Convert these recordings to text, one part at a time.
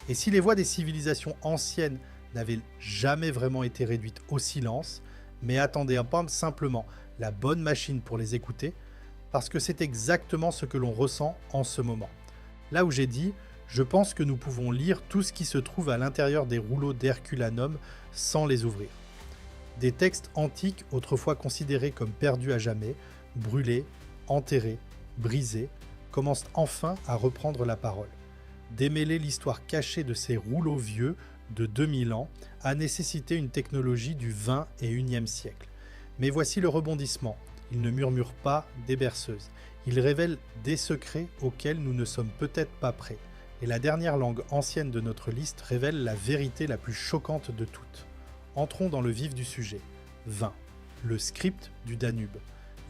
Et si les voix des civilisations anciennes n'avaient jamais vraiment été réduites au silence, mais attendaient pas simplement la bonne machine pour les écouter, parce que c'est exactement ce que l'on ressent en ce moment. Là où j'ai dit, je pense que nous pouvons lire tout ce qui se trouve à l'intérieur des rouleaux d'Herculanum sans les ouvrir. Des textes antiques autrefois considérés comme perdus à jamais, brûlés, enterrés, brisés, commencent enfin à reprendre la parole. Démêler l'histoire cachée de ces rouleaux vieux de 2000 ans a nécessité une technologie du 20 et 1e siècle. Mais voici le rebondissement. Il ne murmure pas des berceuses. Il révèle des secrets auxquels nous ne sommes peut-être pas prêts. Et la dernière langue ancienne de notre liste révèle la vérité la plus choquante de toutes. Entrons dans le vif du sujet. 20. Le script du Danube.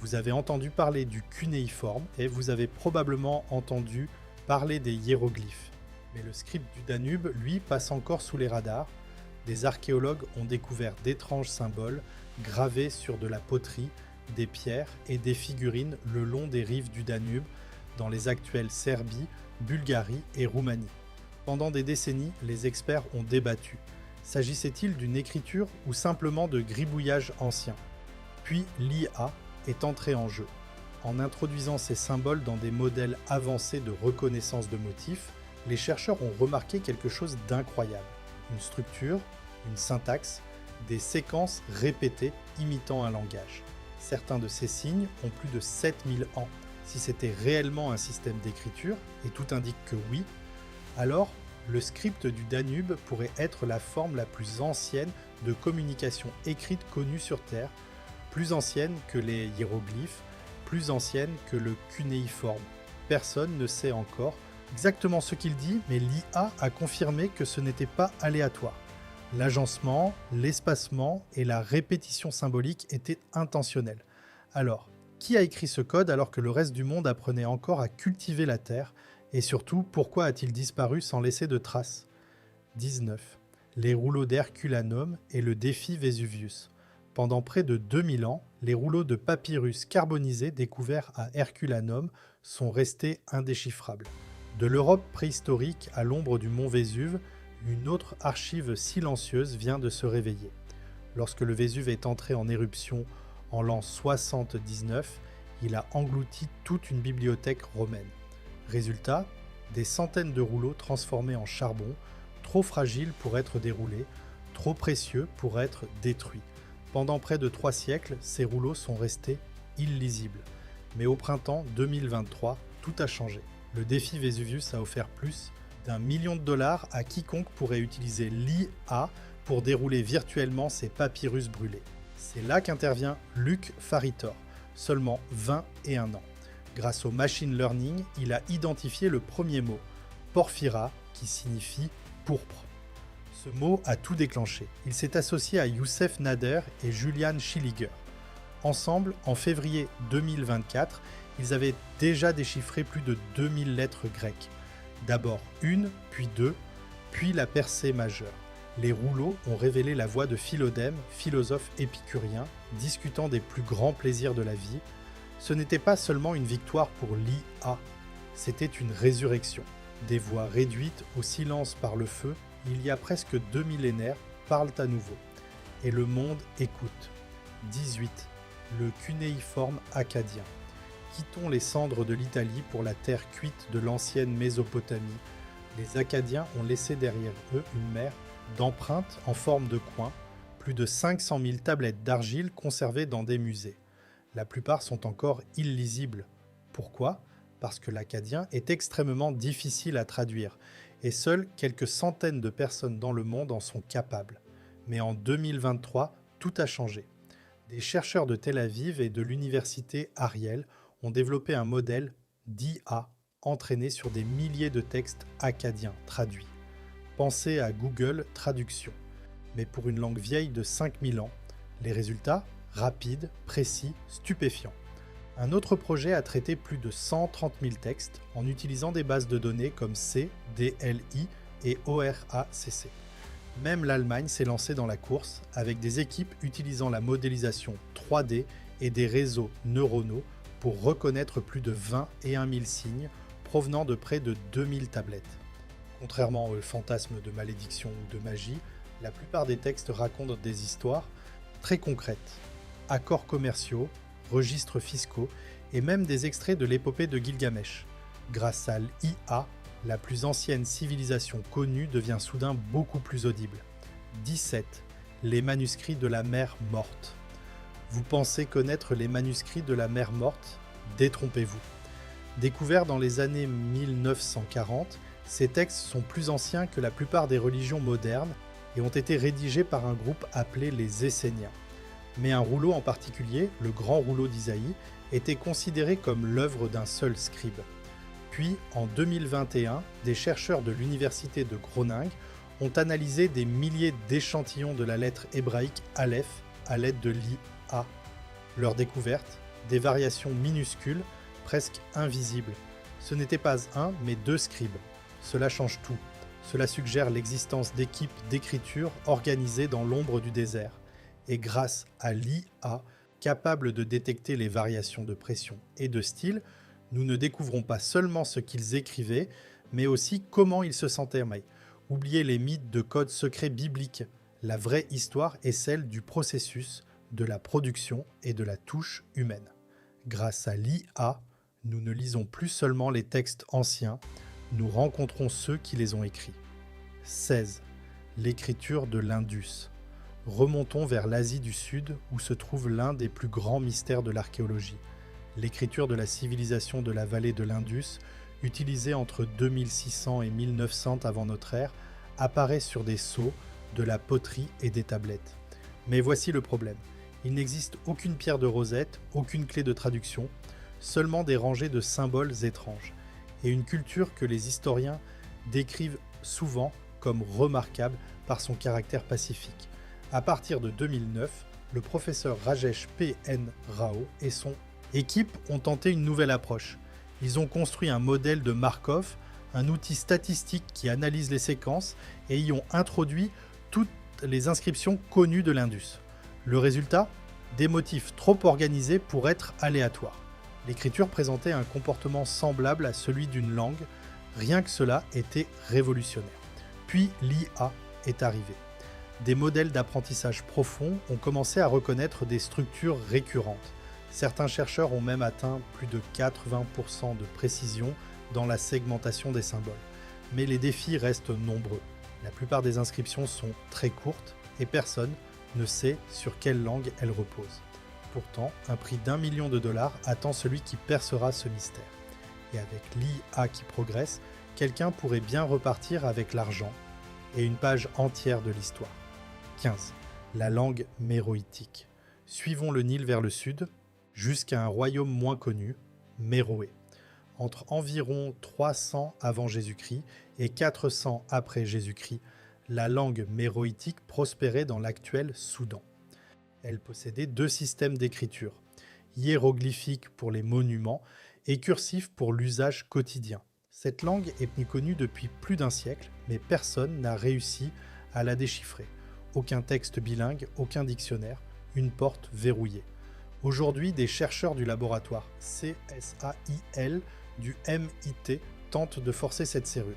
Vous avez entendu parler du cunéiforme et vous avez probablement entendu parler des hiéroglyphes. Mais le script du Danube, lui, passe encore sous les radars. Des archéologues ont découvert d'étranges symboles gravés sur de la poterie, des pierres et des figurines le long des rives du Danube, dans les actuelles Serbie, Bulgarie et Roumanie. Pendant des décennies, les experts ont débattu. S'agissait-il d'une écriture ou simplement de gribouillage ancien? Puis l'IA est entrée en jeu. En introduisant ces symboles dans des modèles avancés de reconnaissance de motifs, les chercheurs ont remarqué quelque chose d'incroyable. Une structure, une syntaxe, des séquences répétées imitant un langage. Certains de ces signes ont plus de 7000 ans. Si c'était réellement un système d'écriture, et tout indique que oui, alors le script du Danube pourrait être la forme la plus ancienne de communication écrite connue sur Terre, plus ancienne que les hiéroglyphes, plus ancienne que le cunéiforme. Personne ne sait encore exactement ce qu'il dit, mais l'IA a confirmé que ce n'était pas aléatoire. L'agencement, l'espacement et la répétition symbolique étaient intentionnels. Alors, qui a écrit ce code alors que le reste du monde apprenait encore à cultiver la Terre? Et surtout, pourquoi a-t-il disparu sans laisser de traces? 19. Les rouleaux d'Herculanum et le défi Vésuvius. Pendant près de 2000 ans, les rouleaux de papyrus carbonisés découverts à Herculanum sont restés indéchiffrables. De l'Europe préhistorique à l'ombre du mont Vésuve, une autre archive silencieuse vient de se réveiller. Lorsque le Vésuve est entré en éruption en l'an 79, il a englouti toute une bibliothèque romaine. Résultat, des centaines de rouleaux transformés en charbon, trop fragiles pour être déroulés, trop précieux pour être détruits. Pendant près de 3 siècles, ces rouleaux sont restés illisibles. Mais au printemps 2023, tout a changé. Le défi Vésuvius a offert plus d'1 million de dollars à quiconque pourrait utiliser l'IA pour dérouler virtuellement ses papyrus brûlés. C'est là qu'intervient Luc Faritor, seulement 21 ans. Grâce au machine learning, il a identifié le premier mot, porphyra, qui signifie pourpre. Ce mot a tout déclenché. Il s'est associé à Youssef Nader et Julian Schilliger. Ensemble, en février 2024, ils avaient déjà déchiffré plus de 2000 lettres grecques. D'abord une, puis deux, puis la percée majeure. Les rouleaux ont révélé la voix de Philodème, philosophe épicurien, discutant des plus grands plaisirs de la vie. Ce n'était pas seulement une victoire pour l'IA, c'était une résurrection. Des voix réduites au silence par le feu, il y a presque 2 millénaires, parlent à nouveau. Et le monde écoute. 18. Le cunéiforme acadien. Quittons les cendres de l'Italie pour la terre cuite de l'ancienne Mésopotamie. Les Acadiens ont laissé derrière eux une mer d'empreintes en forme de coin, plus de 500 000 tablettes d'argile conservées dans des musées. La plupart sont encore illisibles. Pourquoi? Parce que l'acadien est extrêmement difficile à traduire, et seules quelques centaines de personnes dans le monde en sont capables. Mais en 2023, tout a changé. Des chercheurs de Tel Aviv et de l'université Ariel ont développé un modèle d'IA entraîné sur des milliers de textes acadiens traduits. Pensez à Google Traduction. Mais pour une langue vieille de 5000 ans, les résultats, rapides, précis, stupéfiants. Un autre projet a traité plus de 130 000 textes en utilisant des bases de données comme C, DLI et ORACC. Même l'Allemagne s'est lancée dans la course avec des équipes utilisant la modélisation 3D et des réseaux neuronaux pour reconnaître plus de 21 000 signes provenant de près de 2000 tablettes. Contrairement aux fantasmes de malédiction ou de magie, la plupart des textes racontent des histoires très concrètes. Accords commerciaux, registres fiscaux et même des extraits de l'épopée de Gilgamesh. Grâce à l'IA, la plus ancienne civilisation connue devient soudain beaucoup plus audible. 17. Les manuscrits de la mer morte. Vous pensez connaître les manuscrits de la mer morte? Détrompez-vous. Découverts dans les années 1940, ces textes sont plus anciens que la plupart des religions modernes et ont été rédigés par un groupe appelé les Esséniens. Mais un rouleau en particulier, le grand rouleau d'Isaïe, était considéré comme l'œuvre d'un seul scribe. Puis, en 2021, des chercheurs de l'université de Groningue ont analysé des milliers d'échantillons de la lettre hébraïque Aleph à l'aide de l'IA. Leur découverte, des variations minuscules, presque invisibles. Ce n'était pas un, mais deux scribes. Cela change tout. Cela suggère l'existence d'équipes d'écriture organisées dans l'ombre du désert. Et grâce à l'IA, capable de détecter les variations de pression et de style, nous ne découvrons pas seulement ce qu'ils écrivaient, mais aussi comment ils se sentaient. Oubliez les mythes de codes secrets bibliques. La vraie histoire est celle du processus, de la production et de la touche humaine. Grâce à l'IA, nous ne lisons plus seulement les textes anciens, nous rencontrons ceux qui les ont écrits. 16. L'écriture de l'Indus. Remontons vers l'Asie du Sud où se trouve l'un des plus grands mystères de l'archéologie. L'écriture de la civilisation de la vallée de l'Indus, utilisée entre 2600 et 1900 avant notre ère, apparaît sur des sceaux, de la poterie et des tablettes. Mais voici le problème. Il n'existe aucune pierre de rosette, aucune clé de traduction, seulement des rangées de symboles étranges. Et une culture que les historiens décrivent souvent comme remarquable par son caractère pacifique. À partir de 2009, le professeur Rajesh P. N. Rao et son équipe ont tenté une nouvelle approche. Ils ont construit un modèle de Markov, un outil statistique qui analyse les séquences et y ont introduit toutes les inscriptions connues de l'Indus. Le résultat? Des motifs trop organisés pour être aléatoires. L'écriture présentait un comportement semblable à celui d'une langue, rien que cela était révolutionnaire. Puis l'IA est arrivée. Des modèles d'apprentissage profond ont commencé à reconnaître des structures récurrentes. Certains chercheurs ont même atteint plus de 80% de précision dans la segmentation des symboles. Mais les défis restent nombreux. La plupart des inscriptions sont très courtes et personne ne sait sur quelle langue elles reposent. Pourtant, un prix d'1 million de dollars attend celui qui percera ce mystère. Et avec l'IA qui progresse, quelqu'un pourrait bien repartir avec l'argent et une page entière de l'histoire. 15. La langue méroïtique. Suivons le Nil vers le sud, jusqu'à un royaume moins connu, Méroé. Entre environ 300 avant Jésus-Christ et 400 après Jésus-Christ, la langue méroïtique prospérait dans l'actuel Soudan. Elle possédait deux systèmes d'écriture, hiéroglyphique pour les monuments et cursif pour l'usage quotidien. Cette langue est connue depuis plus d'un siècle, mais personne n'a réussi à la déchiffrer. Aucun texte bilingue, aucun dictionnaire, une porte verrouillée. Aujourd'hui, des chercheurs du laboratoire CSAIL du MIT tentent de forcer cette serrure.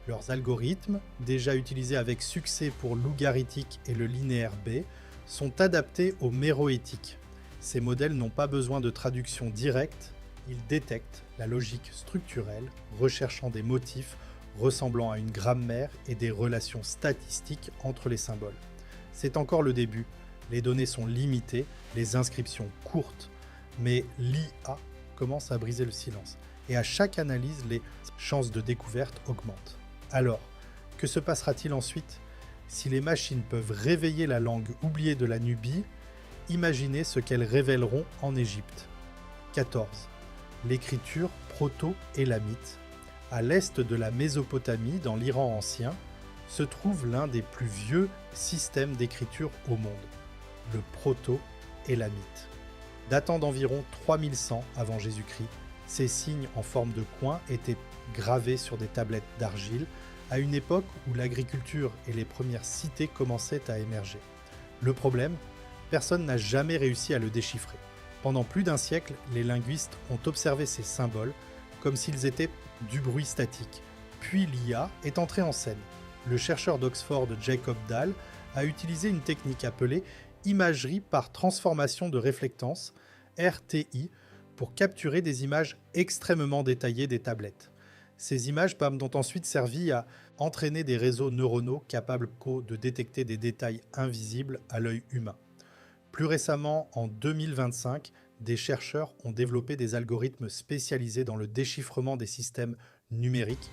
Leurs algorithmes, déjà utilisés avec succès pour l'ougaritique et le linéaire B, sont adaptés au méroïtique. Ces modèles n'ont pas besoin de traduction directe, ils détectent la logique structurelle, recherchant des motifs ressemblant à une grammaire et des relations statistiques entre les symboles. C'est encore le début, les données sont limitées, les inscriptions courtes, mais l'IA commence à briser le silence. Et à chaque analyse, les chances de découverte augmentent. Alors, que se passera-t-il ensuite? Si les machines peuvent réveiller la langue oubliée de la Nubie, imaginez ce qu'elles révéleront en Égypte. 14. L'écriture proto-élamite. À l'est de la Mésopotamie, dans l'Iran ancien, se trouve l'un des plus vieux systèmes d'écriture au monde, le proto-élamite. Datant d'environ 3100 avant Jésus-Christ, ces signes en forme de coin étaient gravés sur des tablettes d'argile à une époque où l'agriculture et les premières cités commençaient à émerger. Le problème, personne n'a jamais réussi à le déchiffrer. Pendant plus d'un siècle, les linguistes ont observé ces symboles comme s'ils étaient du bruit statique, puis l'IA est entrée en scène. Le chercheur d'Oxford Jacob Dahl a utilisé une technique appelée imagerie par transformation de réflectance, RTI, pour capturer des images extrêmement détaillées des tablettes. Ces images ont ensuite servi à entraîner des réseaux neuronaux capables de détecter des détails invisibles à l'œil humain. Plus récemment, en 2025, des chercheurs ont développé des algorithmes spécialisés dans le déchiffrement des systèmes numériques,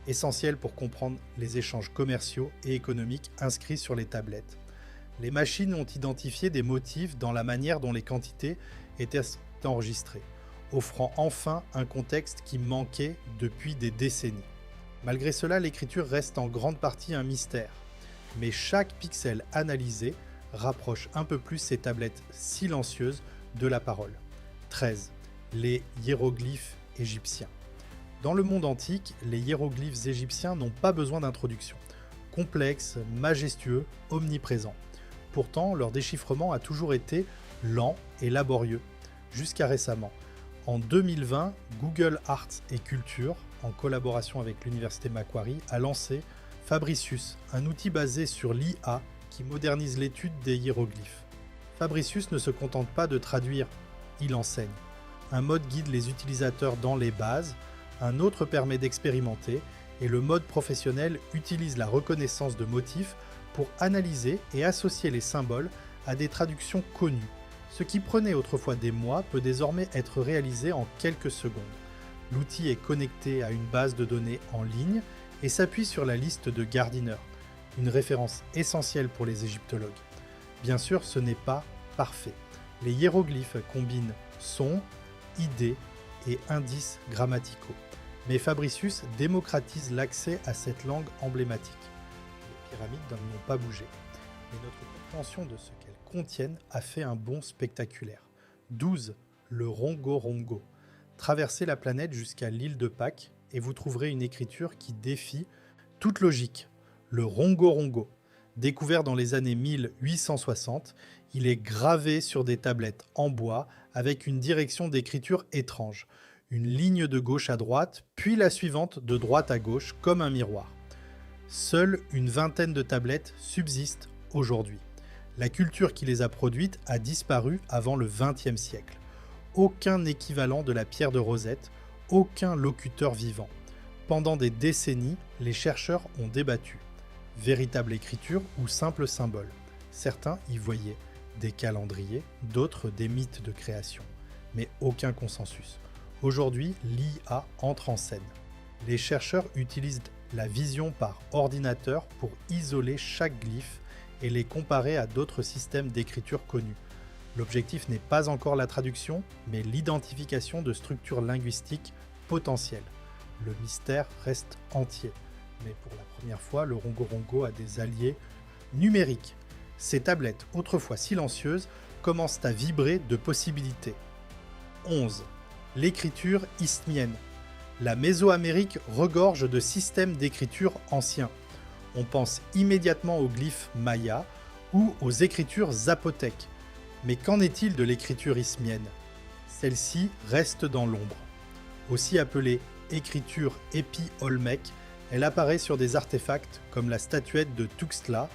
essentiels pour comprendre les échanges commerciaux et économiques inscrits sur les tablettes. Les machines ont identifié des motifs dans la manière dont les quantités étaient enregistrées, offrant enfin un contexte qui manquait depuis des décennies. Malgré cela, l'écriture reste en grande partie un mystère, mais chaque pixel analysé rapproche un peu plus ces tablettes silencieuses de la parole. 13. Les hiéroglyphes égyptiens. Dans le monde antique, les hiéroglyphes égyptiens n'ont pas besoin d'introduction. Complexes, majestueux, omniprésents. Pourtant, leur déchiffrement a toujours été lent et laborieux, jusqu'à récemment. En 2020, Google Arts et Culture, en collaboration avec l'université Macquarie, a lancé Fabricius, un outil basé sur l'IA qui modernise l'étude des hiéroglyphes. Fabricius ne se contente pas de traduire, il enseigne. Un mode guide les utilisateurs dans les bases, un autre permet d'expérimenter, et le mode professionnel utilise la reconnaissance de motifs pour analyser et associer les symboles à des traductions connues. Ce qui prenait autrefois des mois peut désormais être réalisé en quelques secondes. L'outil est connecté à une base de données en ligne et s'appuie sur la liste de Gardiner, une référence essentielle pour les égyptologues. Bien sûr, ce n'est pas parfait. Les hiéroglyphes combinent sons, idées et indices grammaticaux. Mais Fabricius démocratise l'accès à cette langue emblématique. Les pyramides n'ont pas bougé, mais notre compréhension de ce qu'elles contiennent a fait un bond spectaculaire. 12. Le Rongorongo. Traversez la planète jusqu'à l'île de Pâques et vous trouverez une écriture qui défie toute logique. Le Rongorongo. Découvert dans les années 1860, il est gravé sur des tablettes en bois avec une direction d'écriture étrange. Une ligne de gauche à droite, puis la suivante de droite à gauche, comme un miroir. Seule une vingtaine de tablettes subsistent aujourd'hui. La culture qui les a produites a disparu avant le XXe siècle. Aucun équivalent de la pierre de Rosette, aucun locuteur vivant. Pendant des décennies, les chercheurs ont débattu. Véritable écriture ou simple symbole. Certains y voyaient des calendriers, d'autres des mythes de création. Mais aucun consensus. Aujourd'hui, l'IA entre en scène. Les chercheurs utilisent la vision par ordinateur pour isoler chaque glyphe et les comparer à d'autres systèmes d'écriture connus. L'objectif n'est pas encore la traduction, mais l'identification de structures linguistiques potentielles. Le mystère reste entier, mais pour la première fois, le Rongorongo a des alliés numériques. Ces tablettes, autrefois silencieuses, commencent à vibrer de possibilités. 11. L'écriture isthmienne. La Mésoamérique regorge de systèmes d'écriture anciens. On pense immédiatement aux glyphes mayas ou aux écritures zapotèques. Mais qu'en est-il de l'écriture isthmienne? Celle-ci reste dans l'ombre. Aussi appelée écriture épi-olmèque, elle apparaît sur des artefacts comme la statuette de Tuxtla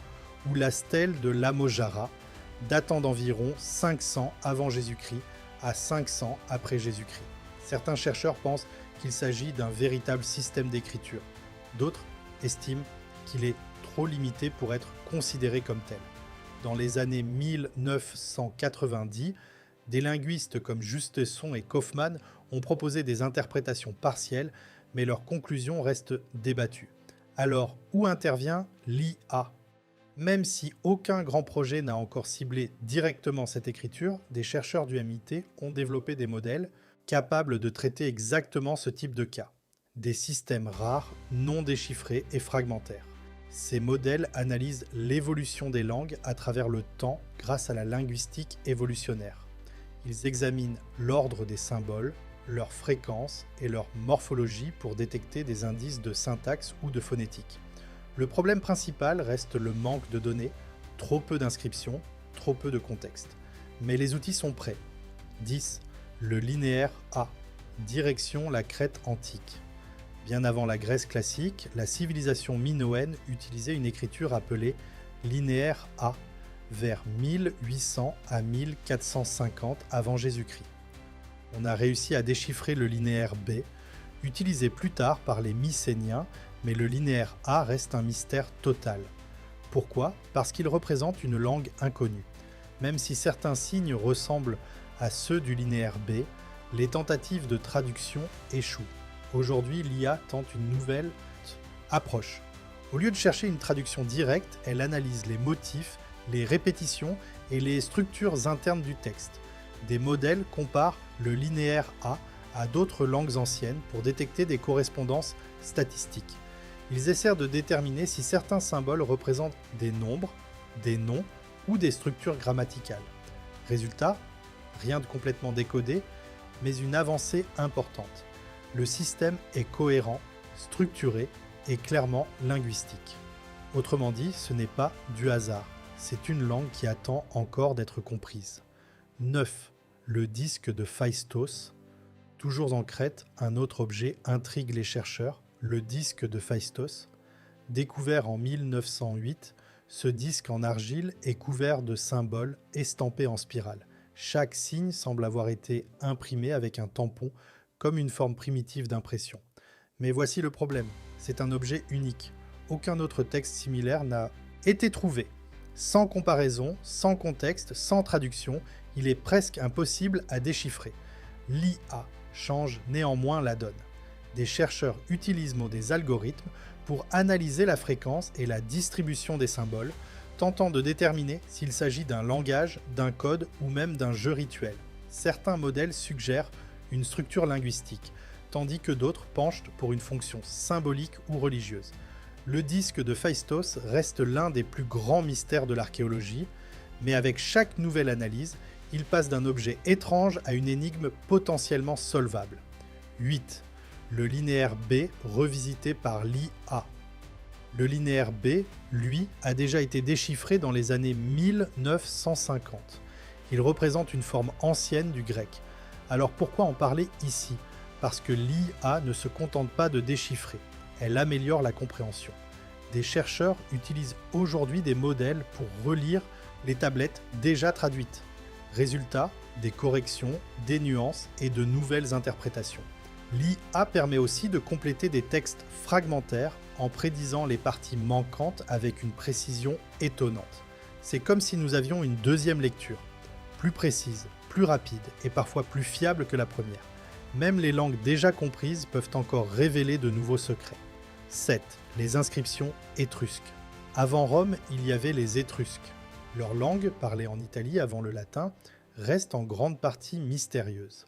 ou la stèle de Lamojara, datant d'environ 500 avant Jésus-Christ à 500 après Jésus-Christ. Certains chercheurs pensent qu'il s'agit d'un véritable système d'écriture. D'autres estiment qu'il est trop limité pour être considéré comme tel. Dans les années 1990, des linguistes comme Justesson et Kaufmann ont proposé des interprétations partielles, mais leurs conclusions restent débattues. Alors, où intervient l'IA ? Même si aucun grand projet n'a encore ciblé directement cette écriture, des chercheurs du MIT ont développé des modèles capables de traiter exactement ce type de cas. Des systèmes rares, non déchiffrés et fragmentaires. Ces modèles analysent l'évolution des langues à travers le temps grâce à la linguistique évolutionnaire. Ils examinent l'ordre des symboles, leur fréquence et leur morphologie pour détecter des indices de syntaxe ou de phonétique. Le problème principal reste le manque de données, trop peu d'inscriptions, trop peu de contexte. Mais les outils sont prêts. 10. Le linéaire A. Direction la Crète antique. Bien avant la Grèce classique, la civilisation minoenne utilisait une écriture appelée linéaire A, vers 1800 à 1450 avant Jésus-Christ. On a réussi à déchiffrer le linéaire B, utilisé plus tard par les Mycéniens, mais le linéaire A reste un mystère total. Pourquoi ? Parce qu'il représente une langue inconnue. Même si certains signes ressemblent à ceux du linéaire B, les tentatives de traduction échouent. Aujourd'hui, l'IA tente une nouvelle approche. Au lieu de chercher une traduction directe, elle analyse les motifs, les répétitions et les structures internes du texte. Des modèles comparent le linéaire A à d'autres langues anciennes pour détecter des correspondances statistiques. Ils essaient de déterminer si certains symboles représentent des nombres, des noms ou des structures grammaticales. Résultat, rien de complètement décodé, mais une avancée importante. Le système est cohérent, structuré et clairement linguistique. Autrement dit, ce n'est pas du hasard, c'est une langue qui attend encore d'être comprise. 9. Le disque de Phaistos. Toujours en Crète, un autre objet intrigue les chercheurs, le disque de Phaistos. Découvert en 1908, ce disque en argile est couvert de symboles estampés en spirale. Chaque signe semble avoir été imprimé avec un tampon, comme une forme primitive d'impression. Mais voici le problème, c'est un objet unique. Aucun autre texte similaire n'a été trouvé. Sans comparaison, sans contexte, sans traduction, il est presque impossible à déchiffrer. L'IA change néanmoins la donne. Des chercheurs utilisent des algorithmes pour analyser la fréquence et la distribution des symboles, tentant de déterminer s'il s'agit d'un langage, d'un code ou même d'un jeu rituel. Certains modèles suggèrent une structure linguistique, tandis que d'autres penchent pour une fonction symbolique ou religieuse. Le disque de Phaistos reste l'un des plus grands mystères de l'archéologie, mais avec chaque nouvelle analyse, il passe d'un objet étrange à une énigme potentiellement solvable. 8. Le linéaire B revisité par l'IA. Le linéaire B, lui, a déjà été déchiffré dans les années 1950. Il représente une forme ancienne du grec. Alors pourquoi en parler ici ? Parce que l'IA ne se contente pas de déchiffrer, elle améliore la compréhension. Des chercheurs utilisent aujourd'hui des modèles pour relire les tablettes déjà traduites. Résultat, des corrections, des nuances et de nouvelles interprétations. L'IA permet aussi de compléter des textes fragmentaires en prédisant les parties manquantes avec une précision étonnante. C'est comme si nous avions une deuxième lecture, plus précise, plus rapide et parfois plus fiable que la première. Même les langues déjà comprises peuvent encore révéler de nouveaux secrets. 7. Les inscriptions étrusques. Avant Rome, il y avait les Étrusques. Leur langue, parlée en Italie avant le latin, reste en grande partie mystérieuse.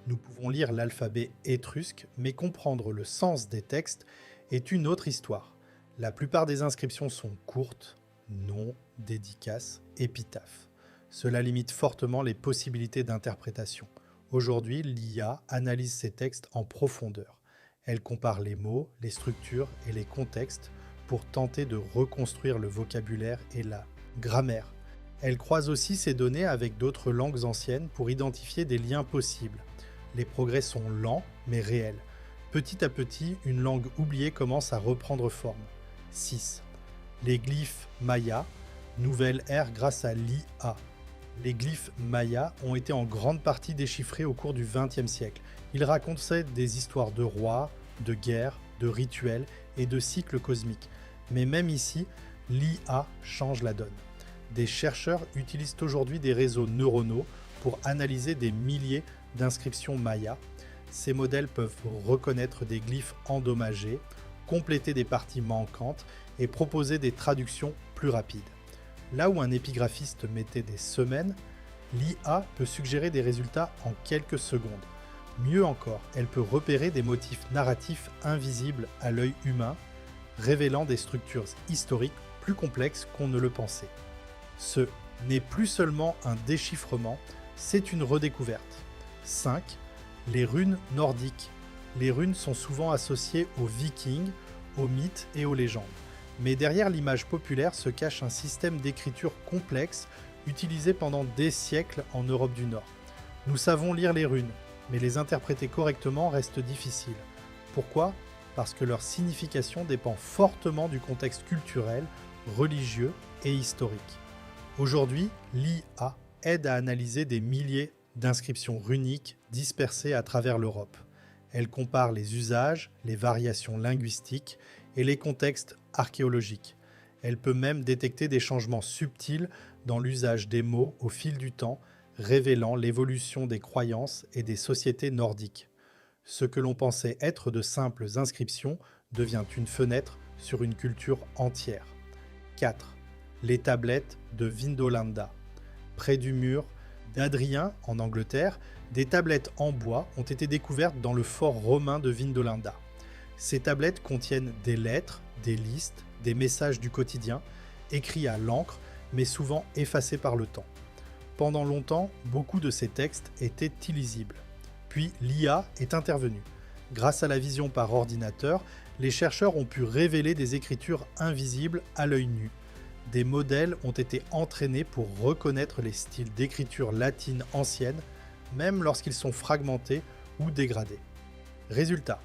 Nous pouvons lire l'alphabet étrusque, mais comprendre le sens des textes est une autre histoire. La plupart des inscriptions sont courtes, noms, dédicaces, épitaphes. Cela limite fortement les possibilités d'interprétation. Aujourd'hui, l'IA analyse ces textes en profondeur. Elle compare les mots, les structures et les contextes pour tenter de reconstruire le vocabulaire et la grammaire. Elle croise aussi ces données avec d'autres langues anciennes pour identifier des liens possibles. Les progrès sont lents mais réels. Petit à petit, une langue oubliée commence à reprendre forme. 6. Les glyphes mayas, nouvelle ère grâce à l'IA. Les glyphes mayas ont été en grande partie déchiffrés au cours du XXe siècle. Ils racontaient des histoires de rois, de guerres, de rituels et de cycles cosmiques. Mais même ici, l'IA change la donne. Des chercheurs utilisent aujourd'hui des réseaux neuronaux pour analyser des milliers d'inscriptions mayas. Ces modèles peuvent reconnaître des glyphes endommagés, compléter des parties manquantes et proposer des traductions plus rapides. Là où un épigraphiste mettait des semaines, l'IA peut suggérer des résultats en quelques secondes. Mieux encore, elle peut repérer des motifs narratifs invisibles à l'œil humain, révélant des structures historiques plus complexes qu'on ne le pensait. Ce n'est plus seulement un déchiffrement, c'est une redécouverte. 5. Les runes nordiques. Les runes sont souvent associées aux Vikings, aux mythes et aux légendes. Mais derrière l'image populaire se cache un système d'écriture complexe utilisé pendant des siècles en Europe du Nord. Nous savons lire les runes, mais les interpréter correctement reste difficile. Pourquoi ? parce que leur signification dépend fortement du contexte culturel, religieux et historique. Aujourd'hui, l'IA aide à analyser des milliers d'inscriptions runiques dispersées à travers l'Europe. Elle compare les usages, les variations linguistiques et les contextes archéologiques. Elle peut même détecter des changements subtils dans l'usage des mots au fil du temps, révélant l'évolution des croyances et des sociétés nordiques. Ce que l'on pensait être de simples inscriptions devient une fenêtre sur une culture entière. 4. Les tablettes de Vindolanda. Près du mur d'Adrien, en Angleterre, des tablettes en bois ont été découvertes dans le fort romain de Vindolanda. Ces tablettes contiennent des lettres, des listes, des messages du quotidien, écrits à l'encre, mais souvent effacés par le temps. Pendant longtemps, beaucoup de ces textes étaient illisibles. Puis l'IA est intervenue. Grâce à la vision par ordinateur, les chercheurs ont pu révéler des écritures invisibles à l'œil nu. Des modèles ont été entraînés pour reconnaître les styles d'écriture latine ancienne, même lorsqu'ils sont fragmentés ou dégradés. Résultat,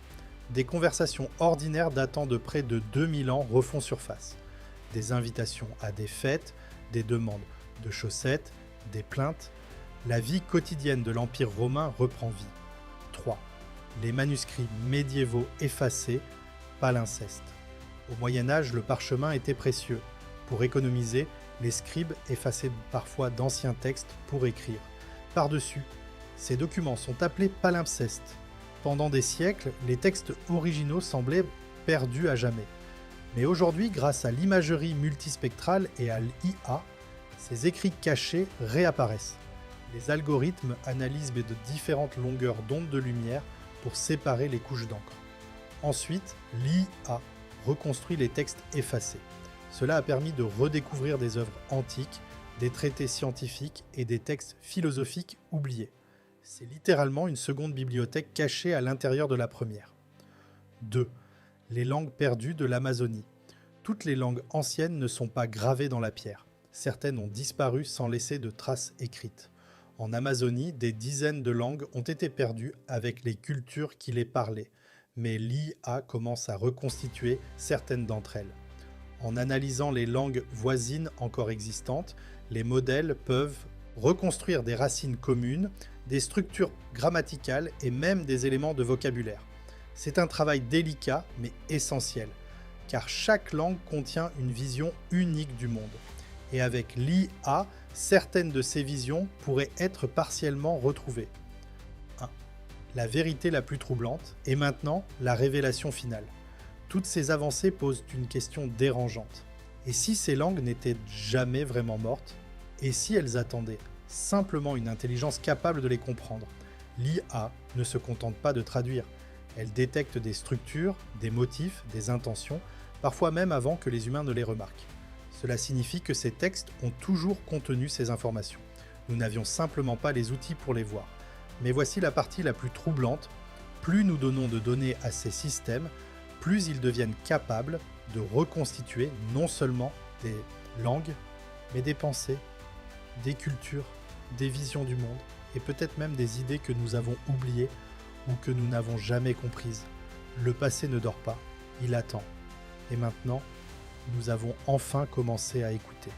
des conversations ordinaires datant de près de 2000 ans refont surface. Des invitations à des fêtes, des demandes de chaussettes, des plaintes. La vie quotidienne de l'Empire romain reprend vie. 3. Les manuscrits médiévaux effacés, palimpsestes. Au Moyen-Âge, le parchemin était précieux. Pour économiser, les scribes effaçaient parfois d'anciens textes pour écrire. Par-dessus, ces documents sont appelés palimpsestes. Pendant des siècles, les textes originaux semblaient perdus à jamais. Mais aujourd'hui, grâce à l'imagerie multispectrale et à l'IA, ces écrits cachés réapparaissent. Les algorithmes analysent de différentes longueurs d'onde de lumière pour séparer les couches d'encre. Ensuite, l'IA reconstruit les textes effacés. Cela a permis de redécouvrir des œuvres antiques, des traités scientifiques et des textes philosophiques oubliés. C'est littéralement une seconde bibliothèque cachée à l'intérieur de la première. 2. Les langues perdues de l'Amazonie. Toutes les langues anciennes ne sont pas gravées dans la pierre. Certaines ont disparu sans laisser de traces écrites. En Amazonie, des dizaines de langues ont été perdues avec les cultures qui les parlaient, mais l'IA commence à reconstituer certaines d'entre elles. En analysant les langues voisines encore existantes, les modèles peuvent reconstruire des racines communes, des structures grammaticales et même des éléments de vocabulaire. C'est un travail délicat mais essentiel, car chaque langue contient une vision unique du monde. Et avec l'IA, certaines de ces visions pourraient être partiellement retrouvées. 1. La vérité la plus troublante, et maintenant la révélation finale. Toutes ces avancées posent une question dérangeante. Et si ces langues n'étaient jamais vraiment mortes? Et si elles attendaient simplement une intelligence capable de les comprendre? L'IA ne se contente pas de traduire. Elle détecte des structures, des motifs, des intentions, parfois même avant que les humains ne les remarquent. Cela signifie que ces textes ont toujours contenu ces informations. Nous n'avions simplement pas les outils pour les voir. Mais voici la partie la plus troublante. Plus nous donnons de données à ces systèmes, plus ils deviennent capables de reconstituer non seulement des langues, mais des pensées, des cultures, des visions du monde, et peut-être même des idées que nous avons oubliées ou que nous n'avons jamais comprises. Le passé ne dort pas, il attend. Et maintenant, nous avons enfin commencé à écouter.